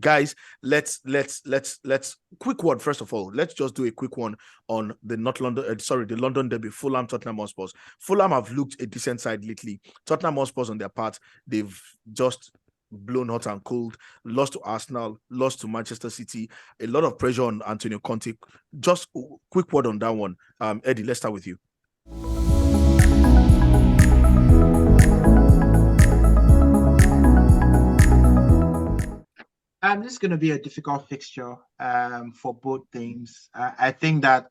guys, let's quick one first of all. Let's just do a quick one on the the London derby, Fulham Tottenham Hotspur. Fulham have looked a decent side lately. Tottenham Hotspur on their part, they've just blown hot and cold, lost to Arsenal, lost to Manchester City. A lot of pressure on Antonio Conte. Just quick word on that one. Eddie, let's start with you. This is going to be a difficult fixture for both teams. I think that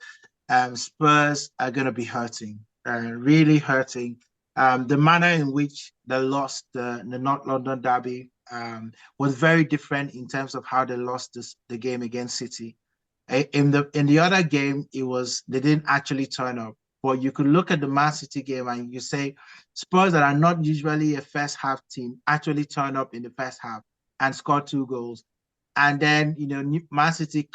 Spurs are going to be hurting, really hurting. The manner in which they lost the North London derby was very different in terms of how they lost the game against City. In the other game, they didn't actually turn up. But you could look at the Man City game and you say Spurs that are not usually a first half team actually turn up in the first half and score 2 goals. And then, Man City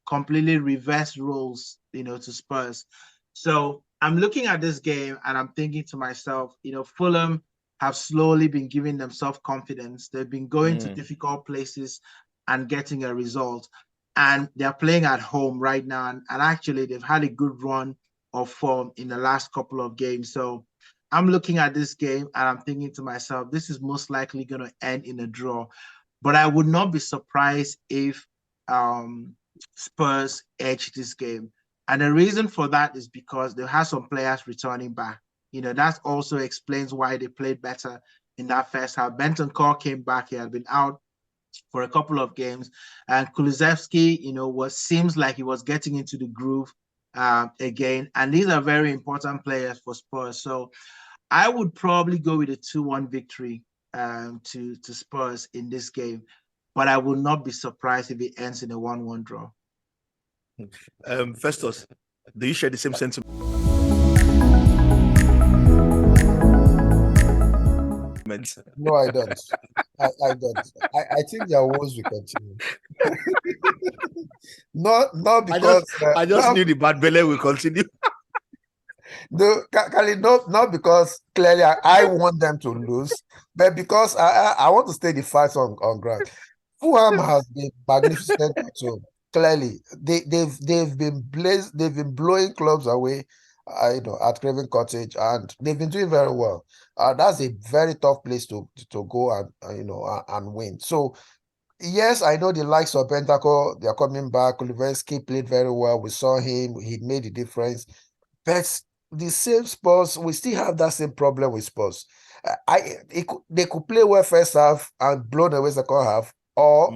completely reversed roles, to Spurs. So I'm looking at this game and I'm thinking to myself, Fulham have slowly been giving themselves confidence. They've been going to difficult places and getting a result. And they're playing at home right now. And actually, they've had a good run of form in the last couple of games. So I'm looking at this game and I'm thinking to myself, this is most likely going to end in a draw. But I would not be surprised if Spurs edge this game. And the reason for that is because they have some players returning back. That also explains why they played better in that first half. Bentancur came back. He had been out for a couple of games. And Kulusevski, seems like he was getting into the groove again. And these are very important players for Spurs. So I would probably go with a 2-1 victory to Spurs in this game, but I will not be surprised if it ends in a 1-1 draw. Festus, do you share the same sentiment? No, I don't. I don't. I think their woes will continue. not because I just knew the bad belly will continue. No, Kali, not because clearly I want them to lose, but because I want to stay the facts on ground. Fulham has been magnificent at home. Clearly, they've been blowing clubs away, at Craven Cottage, and they've been doing very well. That's a very tough place to go and win. So yes, I know the likes of Bentancur, they're coming back. Kulusevski played very well. We saw him; he made the difference. But the same Spurs, we still have that same problem with Spurs. They could play well first half and blow away second half, or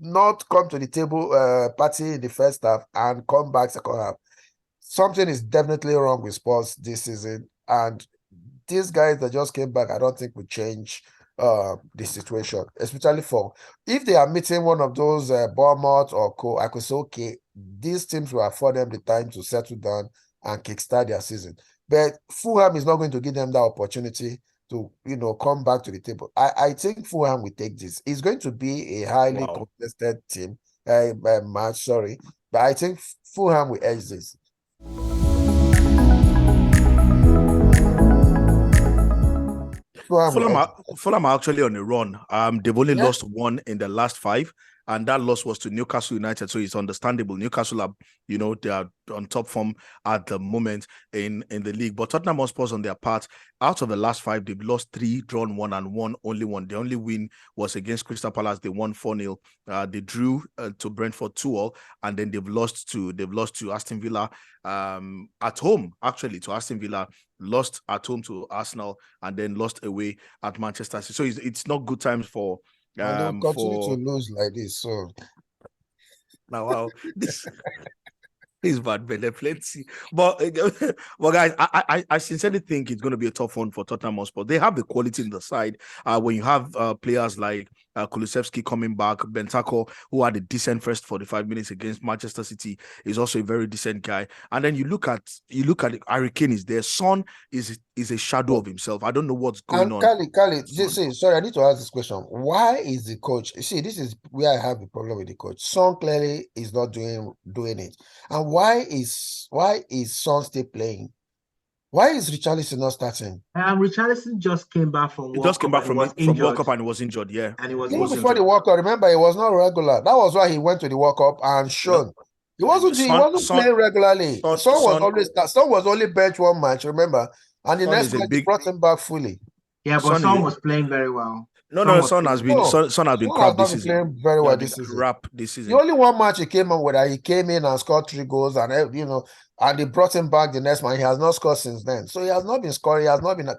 not come to the table party in the first half and come back second half. Something is definitely wrong with Spurs this season, and these guys that just came back, I don't think will change the situation, especially if they are meeting one of those Bournemouth or Co. I could say, okay, these teams will afford them the time to settle down and kickstart their season. But Fulham is not going to give them that opportunity to, come back to the table. I think Fulham will take this. It's going to be a highly contested team match, sorry. But I think Fulham will edge this. Fulham are actually on a run. They've only lost 1 in the last 5, and that loss was to Newcastle United. So it's understandable. Newcastle are, they are on top form at the moment in the league. But Tottenham Hotspur on their part, out of the last 5, they've lost 3, drawn 1, and won only 1. The only win was against Crystal Palace. They won 4-0. They drew to Brentford 2-2, and then they've lost to Aston Villa at home. Actually, to Aston Villa, lost at home to Arsenal, and then lost away at Manchester City. So it's not good times for. And they'll continue to lose like this. So now, wow, this is bad, but plenty. But guys, I sincerely think it's going to be a tough one for Tottenham Hotspur. They have the quality in the side. When you have players like Kulusevski coming back, Bentancur, who had a decent first 45 minutes against Manchester City, is also a very decent guy. And then you look at Harry Kane is there. Son is a shadow of himself. I don't know what's going on. Kali, sorry, I need to ask this question. Why is the coach? See, this is where I have a problem with the coach. Son clearly is not doing it. And why is Son still playing? Why is Richarlison not starting? Richarlison just came back from He World just came Cup back and he was from World injured. Cup and he was injured. Yeah, And he was he Even was injured. before the injured. World Cup, remember, he was not regular. That was why he went to the World Cup and Yep. shown. He wasn't playing regularly. Son was only bench one match, remember? And the Son next is a match big. brought him back fully. Yeah, but Son was playing very well. Son has been No, Son has been Son crap has not this been season. playing very He well has been this season. crap this season. The only one match he came on with, he came in and scored 3 goals, and and they brought him back the next man. He has not scored since then, so he has not been scoring. He has not been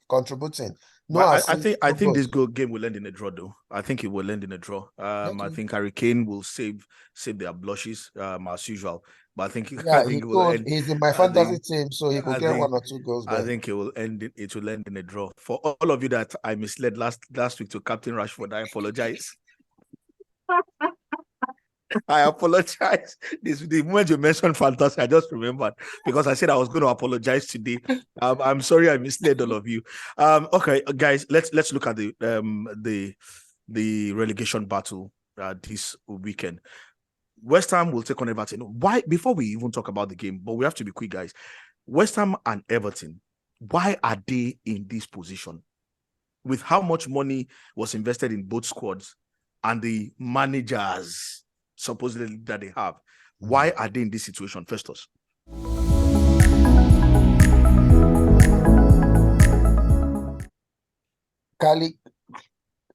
contributing. No, But I think this game will end in a draw, though. I think it will end in a draw. Okay. I think Harry Kane will save their blushes, as usual. But I think he's in my fantasy team, so he could get 1 or 2 goals. I think it will end in a draw. For all of you that I misled last week to Captain Rashford, I apologize. I apologize. The moment you mentioned fantasy, I just remembered because I said I was going to apologize today. I'm sorry I misled all of you. Okay, guys, let's look at the relegation battle this weekend. West Ham will take on Everton. Why? Before we even talk about the game, but we have to be quick, guys. West Ham and Everton, why are they in this position? With how much money was invested in both squads and the managers supposedly that they have, why are they in this situation? Festus. Kali,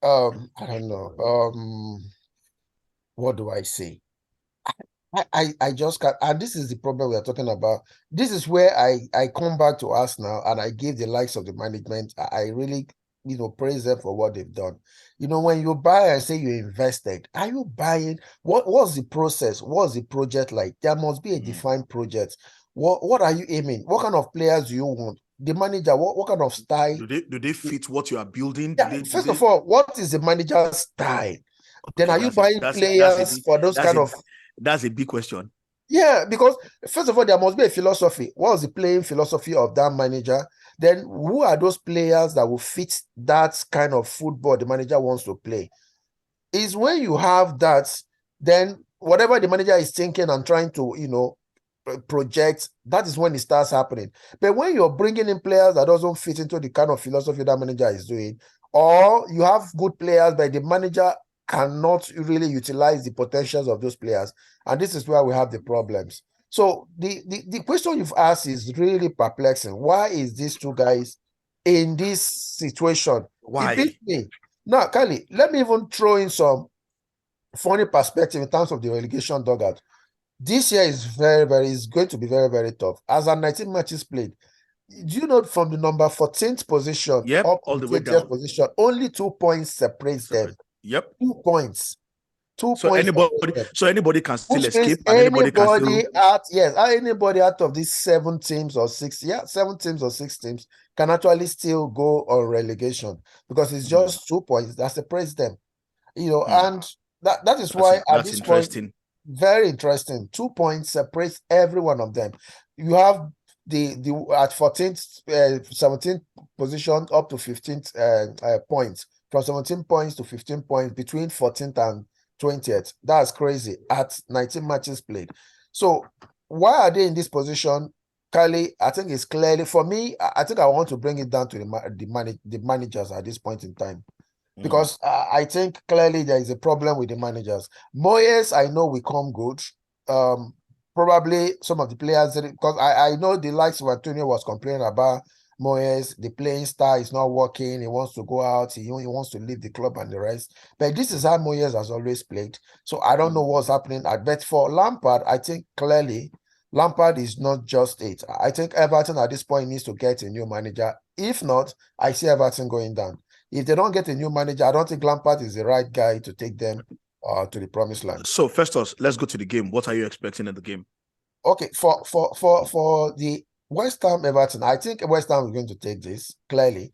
I don't know. What do I say? I just can't, and this is the problem we are talking about. This is where I come back to us now, and I give the likes of the management. I really, praise them for what they've done. When you buy and say you invested, are you buying? What's the process? What's the project like? There must be a defined project. What are you aiming? What kind of players do you want? The manager, what kind of style? Do they fit what you are building? First of all, what is the manager's style? Okay, then are you buying players for those kind of? That's a big question. Yeah, because first of all, there must be a philosophy. What is the playing philosophy of that manager? Then who are those players that will fit that kind of football the manager wants to play? Is when you have that, then whatever the manager is thinking and trying to, project, that is when it starts happening. But when you're bringing in players that doesn't fit into the kind of philosophy that manager is doing, or you have good players, but the manager cannot really utilize the potentials of those players, and this is where we have the problems. So the question you've asked is really perplexing. Why is these two guys in this situation? Why? It beats me. Now, Kali, let me even throw in some funny perspective in terms of the relegation dugout. This year is going to be very, very tough. As our 19 matches played, do you know from the number 14th position up all to the way 20th down position, only 2 points separates them. Yep. 2 points. 2 so points. Anybody can still escape, and anybody anybody out of these 7 teams or 6, 7 teams or 6 teams can actually still go on relegation because it's just 2 points that separates them. And that is why at this point, very interesting. 2 points separates every one of them. You have the at 14th, 17th position up to 15th points. From 17 points to 15 points between 14th and 20th. That's crazy at 19 matches played. So why are they in this position? Kali, I think it's clearly, for me, I think I want to bring it down to the managers at this point in time. Because I think clearly there is a problem with the managers. Moyes, I know will come good. Probably some of the players, because I know the likes of Antonio was complaining about Moyes, the playing style is not working. He wants to go out. He wants to leave the club and the rest. But this is how Moyes has always played. So I don't know what's happening. I bet for Lampard, I think clearly Lampard is not just it. I think Everton at this point needs to get a new manager. If not, I see Everton going down. If they don't get a new manager, I don't think Lampard is the right guy to take them to the promised land. So Festus, let's go to the game. What are you expecting in the game? Okay, for the West Ham Everton, I think West Ham is going to take this clearly.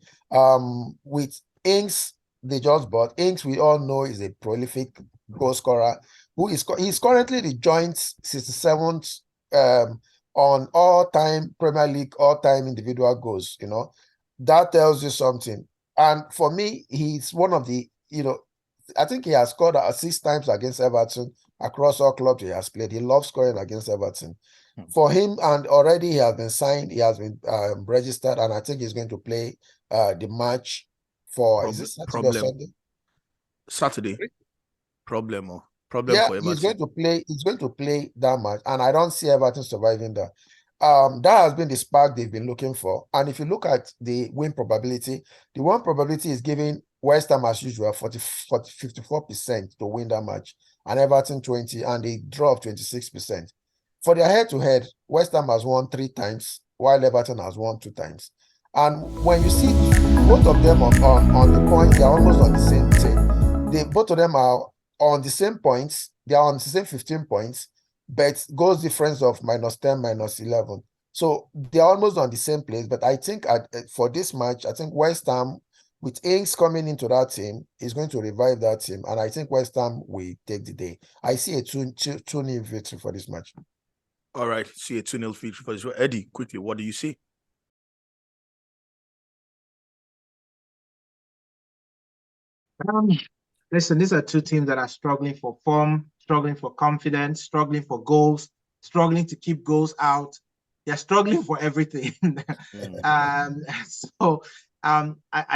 With Ings, they just bought Ings. We all know is a prolific goal scorer. He's currently the joint 67th on all-time Premier League all-time individual goals. That tells you something. And for me, he's one of the I think he has scored 6 times against Everton across all clubs he has played. He loves scoring against Everton. for him, and already he has been signed, he has been registered, and I think he's going to play the match for, is it Saturday or Problem. Sunday? Saturday. Problem Yeah, for he's Everton. going to play that match, and I don't see Everton surviving that. That has been the spark they've been looking for. And if you look at the win probability, the win probability is giving West Ham as usual 54% to win that match, and Everton 20, and the draw of 26%. For their head-to-head, West Ham has won 3 times, while Everton has won 2 times. And when you see both of them on the points, they're almost on the same thing. Both of them are on the same points, they are on the same 15 points, but goals difference of -10, -11. So they're almost on the same place. But I think for this match, I think West Ham, with Ings coming into that team, is going to revive that team. And I think West Ham will take the day. I see a 2-0 victory for this match. All right, see a 2-0 victory for this. Eddie, quickly, what do you see? Listen, these are two teams that are struggling for form, struggling for confidence, struggling for goals, struggling to keep goals out. They're struggling for everything. I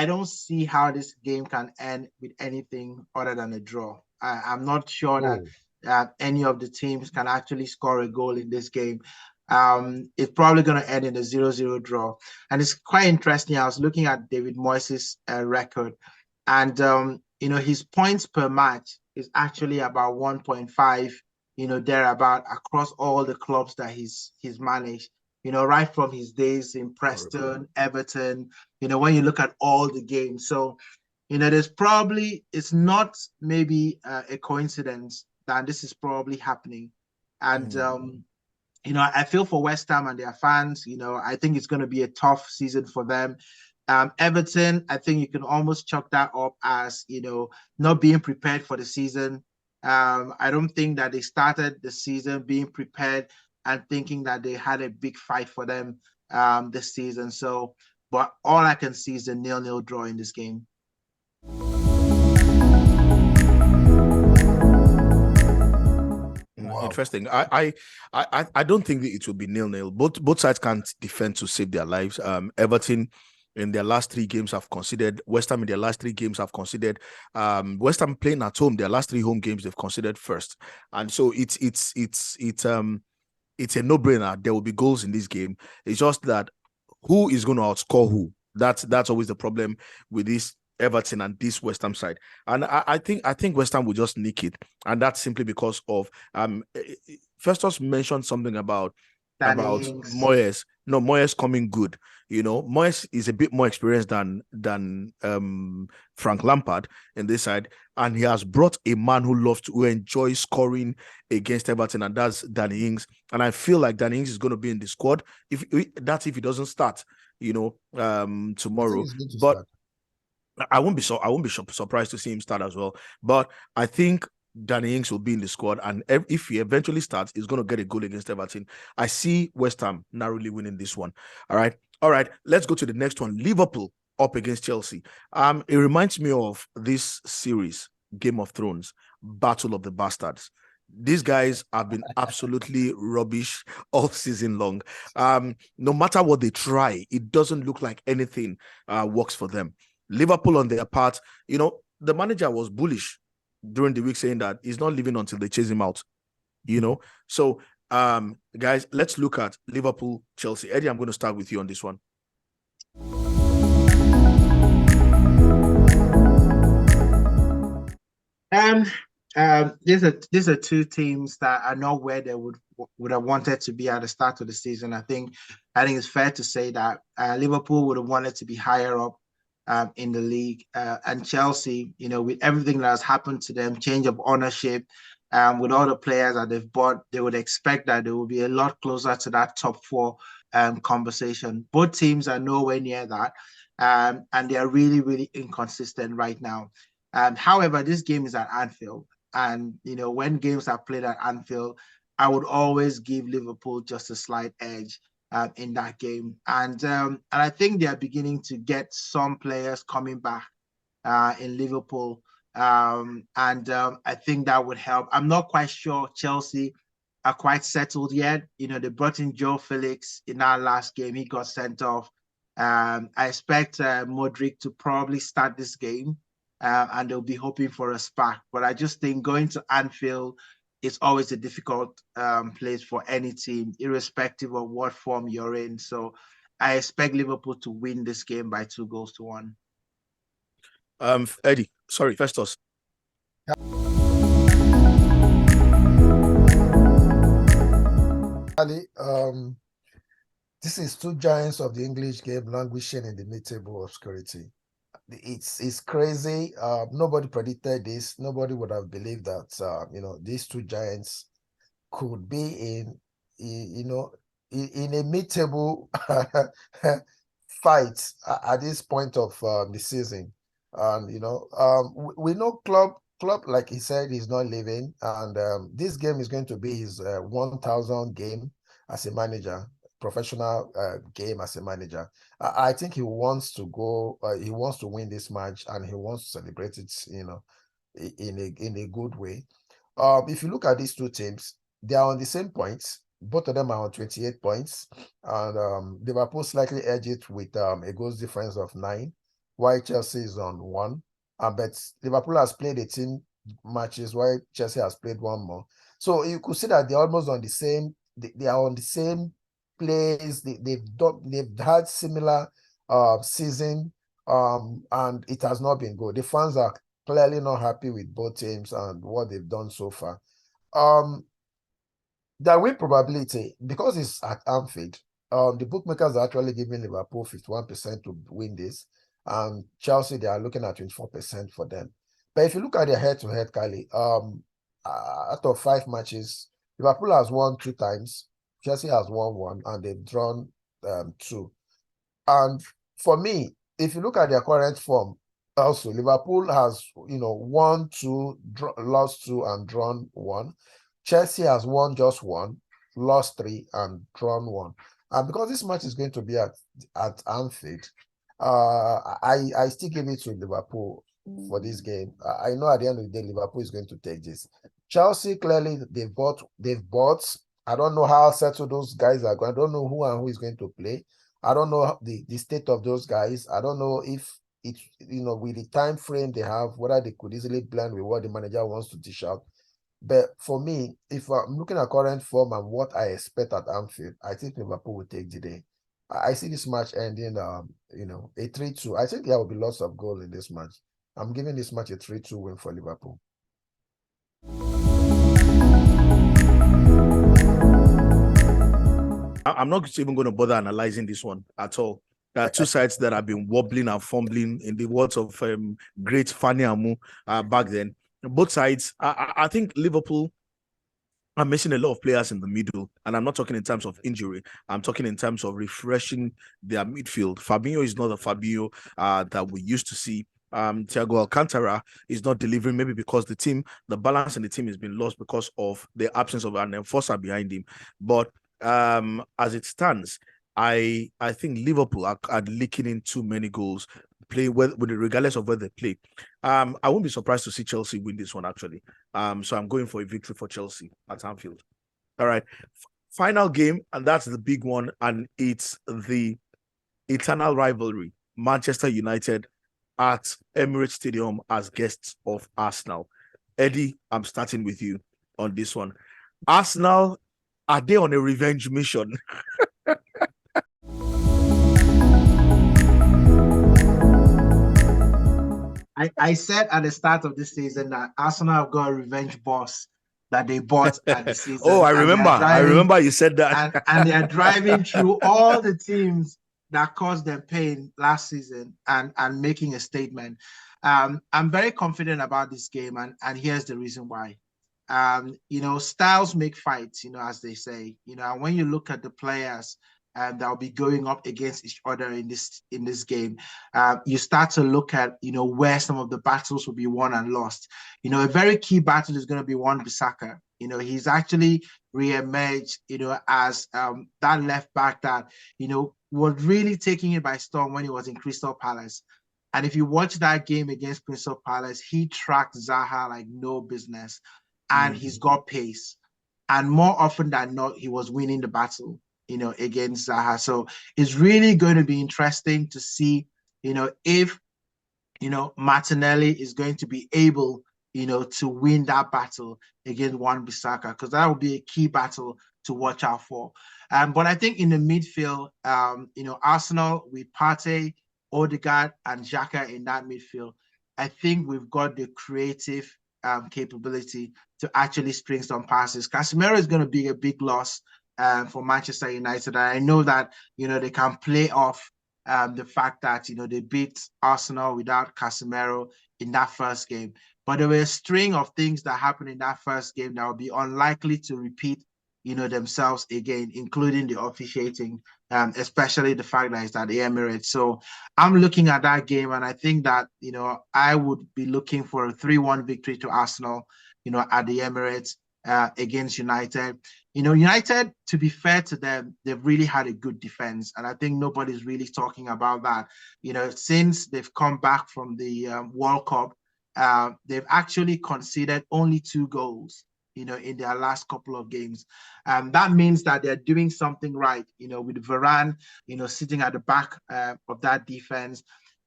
don't see how this game can end with anything other than a draw. I'm not sure that any of the teams can actually score a goal in this game. It's probably going to end in a 0-0 draw. And it's quite interesting. I was looking at David Moyes' record, and his points per match is actually about 1.5, thereabout, across all the clubs that he's managed, right from his days in Preston, Everton, when you look at all the games. So, it's not maybe a coincidence that this is probably happening. And, I feel for West Ham and their fans. I think it's going to be a tough season for them. Everton, I think you can almost chalk that up as, not being prepared for the season. I don't think that they started the season being prepared and thinking that they had a big fight for them this season. So, but all I can see is a 0-0 draw in this game. Wow. Interesting. I don't think that it will be 0-0. Both sides can't defend to save their lives. Everton in their last 3 games have conceded. West Ham in their last 3 games have conceded. West Ham playing at home, their last 3 home games they've conceded first, and so it's a no-brainer. There will be goals in this game. It's just that who is going to outscore who? That's always the problem with this Everton and this West Ham side. And I think West Ham will just nick it, and that's simply because of Festus mentioned something about Moyes. No, Moyes coming good. Moyes is a bit more experienced than Frank Lampard in this side, and he has brought a man who enjoys scoring against Everton, and that's Danny Ings. And I feel like Danny Ings is going to be in the squad if he doesn't start, tomorrow. But I won't be surprised to see him start as well. But I think Danny Ings will be in the squad, and if he eventually starts, he's going to get a goal against Everton. I see West Ham narrowly winning this one. All right. Let's go to the next one. Liverpool up against Chelsea. It reminds me of this series, Game of Thrones, Battle of the Bastards. These guys have been absolutely rubbish all season long. No matter what they try, it doesn't look like anything works for them. Liverpool, on their part, the manager was bullish during the week, saying that he's not leaving until they chase him out. So guys, let's look at Liverpool, Chelsea. Eddie, I'm going to start with you on this one. These are two teams that are not where they would have wanted to be at the start of the season. I think it's fair to say that Liverpool would have wanted to be higher up in the league, and Chelsea, with everything that has happened to them, change of ownership, with all the players that they've bought, they would expect that they will be a lot closer to that top 4 conversation. Both teams are nowhere near that, and they are really, really inconsistent right now. However, this game is at Anfield, and when games are played at Anfield, I would always give Liverpool just a slight edge in that game. And I think they are beginning to get some players coming back in Liverpool. I think that would help. I'm not quite sure Chelsea are quite settled yet. You know, they brought in Joe Felix in our last game. He got sent off. I expect Modric to probably start this game, and they'll be hoping for a spark. But I just think going to Anfield is always a difficult place for any team, irrespective of what form you're in. So I expect Liverpool to win this game by 2-1. Eddie, sorry, Festus. This is two giants of the English game languishing in the mid-table obscurity. It's crazy. Nobody predicted this. Nobody would have believed that these two giants could be in a mid-table fight at this point of the season. And we know Klopp, like he said, he's not leaving, and this game is going to be his 1,000 game as a manager, professional game as a manager. I think he wants to go. He wants to win this match, and he wants to celebrate it, in a good way. If you look at these two teams, they are on the same points. Both of them are on 28 points, and Liverpool slightly edge it with a goals difference of 9, while Chelsea is on 1. But Liverpool has played 18 matches, while Chelsea has played 1 more. So you could see that they're almost on the same. They are on the same place. They've had similar season, and it has not been good. The fans are clearly not happy with both teams and what they've done so far. The win probability, because it's at Anfield, the bookmakers are actually giving Liverpool 51% to win this, and Chelsea, they are looking at 24% for them. But if you look at their head-to-head, Kali, out of 5 matches, Liverpool has won 2 times, Chelsea has won 1, and they've drawn 2. And for me, if you look at their current form, also Liverpool has won 2, lost 2, and drawn 1. Chelsea has won just 1, lost 3, and drawn 1. And because this match is going to be at Anfield, I still give it to Liverpool for this game. I know at the end of the day, Liverpool is going to take this. Chelsea, clearly, they've bought. I don't know how settled those guys are going. I don't know who and who is going to play. I don't know the state of those guys. I don't know if it's, with the time frame they have, whether they could easily blend with what the manager wants to dish out. But for me, if I'm looking at current form and what I expect at Anfield, I think Liverpool will take the day. I see this match ending, a 3-2. I think there will be lots of goals in this match. I'm giving this match a 3-2 win for Liverpool. I'm not even going to bother analyzing this one at all. There are two sides that have been wobbling and fumbling, in the words of great Fanny Amu back then. Both sides, I think Liverpool are missing a lot of players in the middle, and I'm not talking in terms of injury. I'm talking in terms of refreshing their midfield. Fabinho is not the Fabinho that we used to see. Thiago Alcantara is not delivering, maybe because the balance in the team has been lost because of the absence of an enforcer behind him. But as it stands, I think Liverpool are leaking in too many goals, regardless of where they play. I won't be surprised to see Chelsea win this one, actually. So I'm going for a victory for Chelsea at Anfield. All right. Final game, and that's the big one, and it's the eternal rivalry. Manchester United at Emirates Stadium as guests of Arsenal. Eddie, I'm starting with you on this one. Arsenal, are they on a revenge mission? I said at the start of this season that Arsenal have got a revenge boss that they bought at the season. Oh, I remember you said that. and they are driving through all the teams that caused them pain last season and making a statement. I'm very confident about this game, and here's the reason why. Styles make fights, as they say. And when you look at the players that'll be going up against each other in this game, you start to look at where some of the battles will be won and lost. A very key battle is going to be Wan-Bissaka. He's actually re-emerged as that left back that was really taking it by storm when he was in Crystal Palace. And if you watch that game against Crystal Palace, he tracked Zaha like no business, and he's got pace. And more often than not, he was winning the battle, against Zaha. So it's really going to be interesting to see, if, Martinelli is going to be able, to win that battle against Wan-Bissaka, because that will be a key battle to watch out for. But I think in the midfield, Arsenal with Partey, Odegaard, and Xhaka in that midfield, I think we've got the creative capability to actually string some passes. Casemiro is going to be a big loss for Manchester United. And I know that, they can play off the fact that, they beat Arsenal without Casemiro in that first game. But there were a string of things that happened in that first game that will be unlikely to repeat, themselves again, including the officiating, especially the fact that it's at the Emirates. So I'm looking at that game, and I think that, I would be looking for a 3-1 victory to Arsenal, at the Emirates against United. United, to be fair to them, they've really had a good defense. And I think nobody's really talking about that. Since they've come back from the World Cup, they've actually conceded only 2 goals, in their last couple of games. That means that they're doing something right, with Varane, sitting at the back of that defense.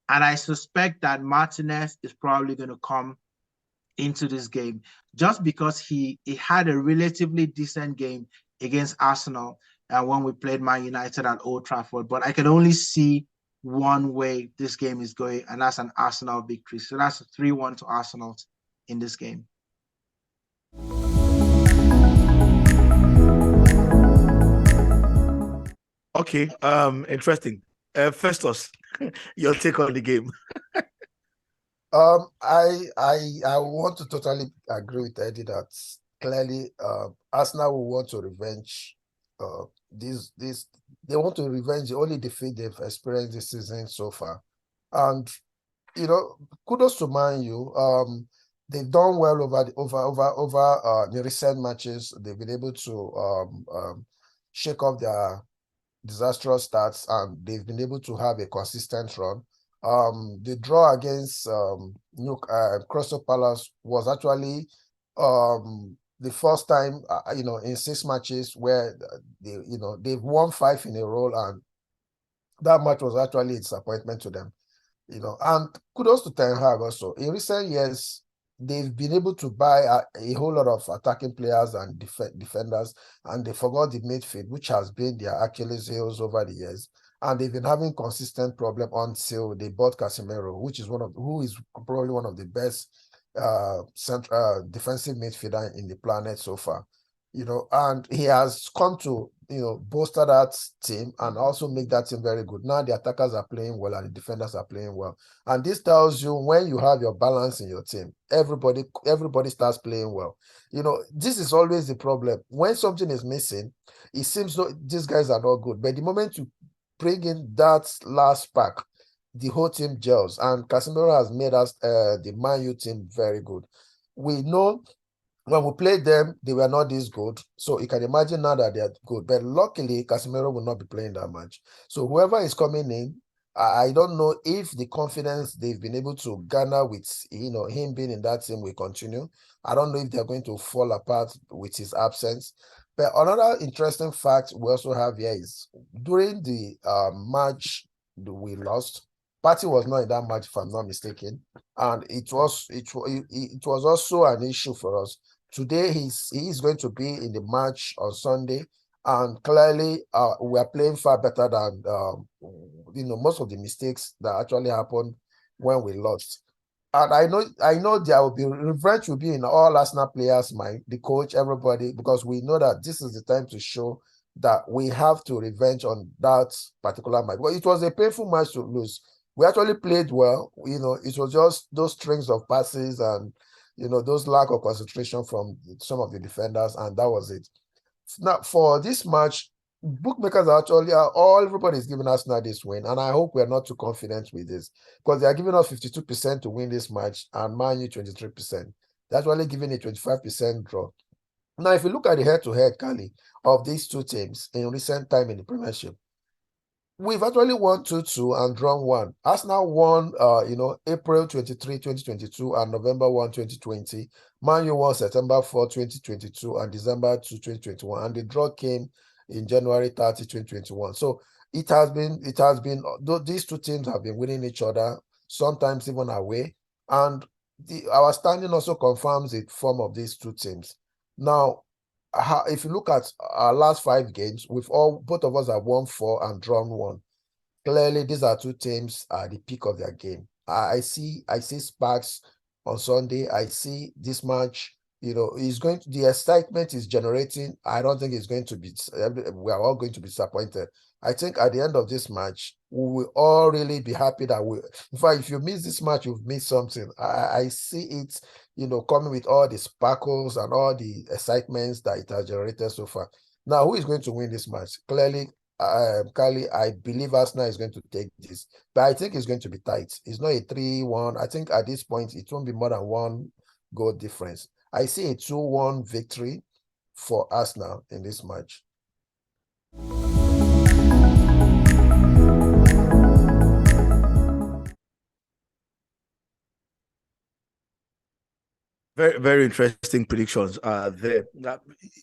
And I suspect that Martinez is probably going to come into this game just because he had a relatively decent game against Arsenal when we played Man United at Old Trafford. But I can only see one way this game is going, and that's an Arsenal victory. So that's a 3-1 to Arsenal in this game. Okay, interesting. Festus, your take on the game. I want to totally agree with Eddie that clearly Arsenal will want to revenge they want to revenge the only defeat they've experienced this season so far. And kudos to Man U. They've done well over the recent matches. They've been able to shake off their disastrous starts, and they've been able to have a consistent run. The draw against Crystal Palace was actually the first time in 6 matches where they've won 5 in a row, and that match was actually a disappointment to them. And kudos to Ten Hag also. In recent years, they've been able to buy a whole lot of attacking players and defenders, and they forgot the midfield, which has been their Achilles heels over the years. And they've been having consistent problem until they bought Casemiro, who is probably one of the best defensive midfielder in the planet so far. And he has come to bolster that team and also make that team very good. Now the attackers are playing well and the defenders are playing well. And this tells you when you have your balance in your team, everybody starts playing well. This is always the problem. When something is missing, it seems these guys are not good. But the moment you bring in that last pack, the whole team gels, and Casemiro has made us the Man U team very good. We know when we played them, they were not this good. So you can imagine now that they are good. But luckily, Casemiro will not be playing that much. So whoever is coming in, I don't know if the confidence they've been able to garner with him being in that team will continue. I don't know if they're going to fall apart with his absence. But another interesting fact we also have here is during the match we lost, Partey was not in that match, if I'm not mistaken, and it was also an issue for us. Today he's going to be in the match on Sunday, and clearly we are playing far better than most of the mistakes that actually happened when we lost. And I know there will be revenge will be in all Arsenal players' mind, the coach, everybody, because we know that this is the time to show that we have to revenge on that particular match. But it was a painful match to lose. We actually played well. It was just those strings of passes and those lack of concentration from some of the defenders, and that was it. Now for this match, bookmakers are actually everybody's giving us now this win, and I hope we're not too confident with this because they are giving us 52% to win this match and Man U 23%. They're actually giving a 25% draw. Now, if you look at the head-to-head, Kali, of these two teams in recent time in the Premiership, We've actually won 2-2 and drawn 1. Arsenal won, April 23, 2022 and November 1, 2020. Man U won September 4, 2022 and December 2, 2021. And the draw came in January 30, 2021. So it has been, these two teams have been winning each other, sometimes even away. And our standing also confirms the form of these two teams. Now, if you look at our last 5 games, both of us have won 4 and drawn 1. Clearly, these are two teams at the peak of their game. I see sparks on Sunday. I see this match. The excitement is generating. I don't think it's going to be. We are all going to be disappointed. I think at the end of this match, we will all really be happy that in fact, if you miss this match, you've missed something. I see it, coming with all the sparkles and all the excitements that it has generated so far. Now, who is going to win this match? Clearly, Kali, I believe Arsenal is going to take this, but I think it's going to be tight. It's not a 3-1. I think at this point, it won't be more than 1 goal difference. I see a 2-1 victory for Arsenal in this match. Very, very interesting predictions there.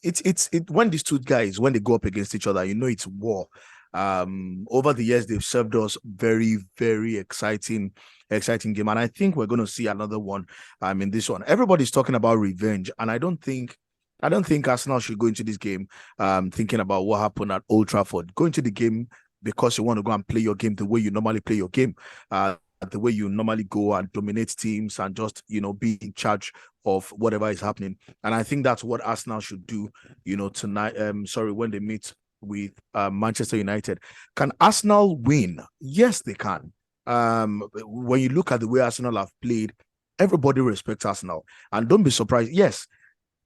It's when these two guys, when they go up against each other, it's war. Over the years, they've served us very, very exciting game. And I think we're going to see another one in this one. Everybody's talking about revenge. And I don't think Arsenal should go into this game thinking about what happened at Old Trafford. Go into the game because you want to go and play your game the way you normally play your game. The way you normally go and dominate teams and just, be in charge of whatever is happening. And I think that's what Arsenal should do, tonight. When they meet with Manchester United. Can Arsenal win? Yes, they can. When you look at the way Arsenal have played, everybody respects Arsenal. And don't be surprised. Yes,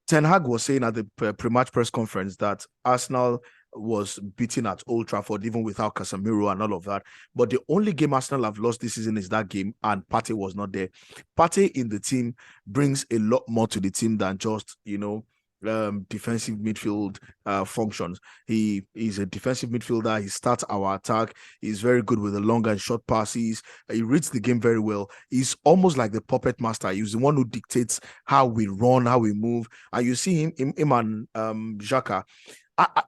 Ten Hag was saying at the pre-match press conference that Arsenal was beaten at Old Trafford, even without Casemiro and all of that. But the only game Arsenal have lost this season is that game, and Partey was not there. Partey in the team brings a lot more to the team than just, defensive midfield functions. He is a defensive midfielder. He starts our attack. He's very good with the long and short passes. He reads the game very well. He's almost like the puppet master. He's the one who dictates how we run, how we move. And you see him and Xhaka.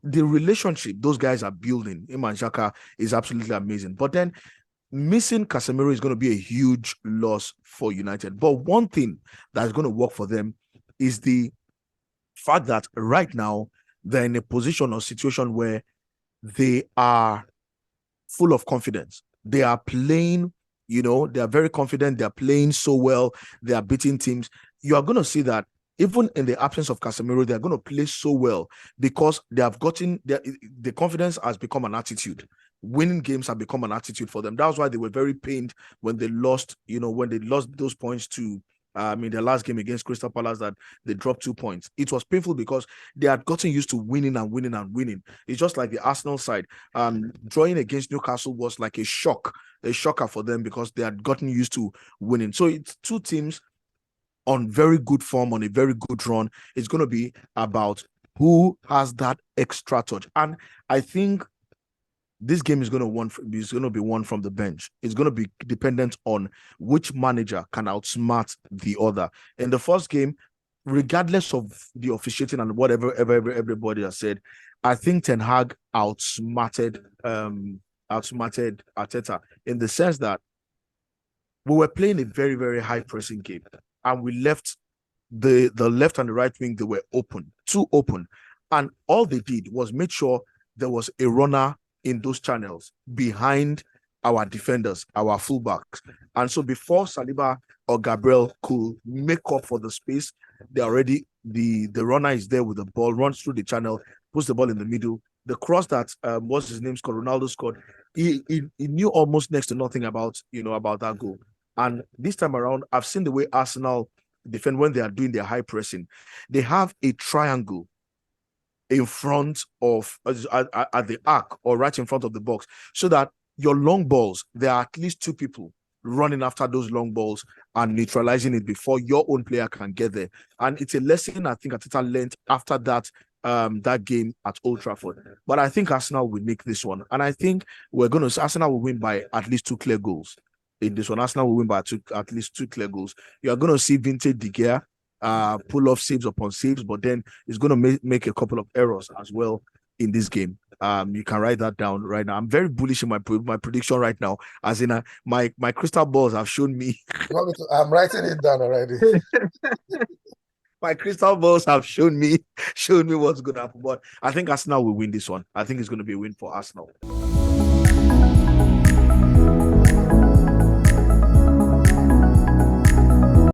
The relationship those guys are building, him and Xhaka, is absolutely amazing. But then missing Casemiro is going to be a huge loss for United. But one thing that's going to work for them is the fact that right now they're in a position or situation where they are full of confidence. They are playing, they are very confident. They're playing so well. They are beating teams. You are going to see that even in the absence of Casemiro, they're going to play so well because they have gotten the confidence has become an attitude. Winning games have become an attitude for them. That's why they were very pained when they lost, when they lost those points to their last game against Crystal Palace, that they dropped 2 points. It was painful because they had gotten used to winning and winning and winning. It's just like the Arsenal side. Drawing against Newcastle was like a shocker for them because they had gotten used to winning. So it's two teams on very good form, on a very good run. It's going to be about who has that extra touch. And I think this game is going to be won from the bench. It's going to be dependent on which manager can outsmart the other. In the first game, regardless of the officiating and whatever everybody has said, I think Ten Hag outsmarted Arteta in the sense that we were playing a very, very high pressing game, and we left the left and the right wing, they were too open. And all they did was make sure there was a runner in those channels behind our defenders, our fullbacks. And so before Saliba or Gabriel could make up for the space, the runner is there with the ball, runs through the channel, puts the ball in the middle. The cross that what's his name scored, Ronaldo scored, he knew almost next to nothing about that goal. And this time around, I've seen the way Arsenal defend when they are doing their high pressing. They have a triangle in front of at the arc or right in front of the box, so that your long balls, there are at least 2 people running after those long balls and neutralizing it before your own player can get there. And it's a lesson I think Arteta learned after that that game at Old Trafford. But I think Arsenal will make this one, and I think Arsenal will win by at least 2 clear goals in this one. Arsenal will win by at least 2 clear goals. You are going to see vintage De Gea pull off saves upon saves, but then it's going to make a couple of errors as well in this game. You can write that down right now. I'm very bullish in my prediction right now, as in my crystal balls have shown me. I'm writing it down already. My crystal balls have shown me what's going to happen. But I think Arsenal will win this one. I think it's going to be a win for Arsenal.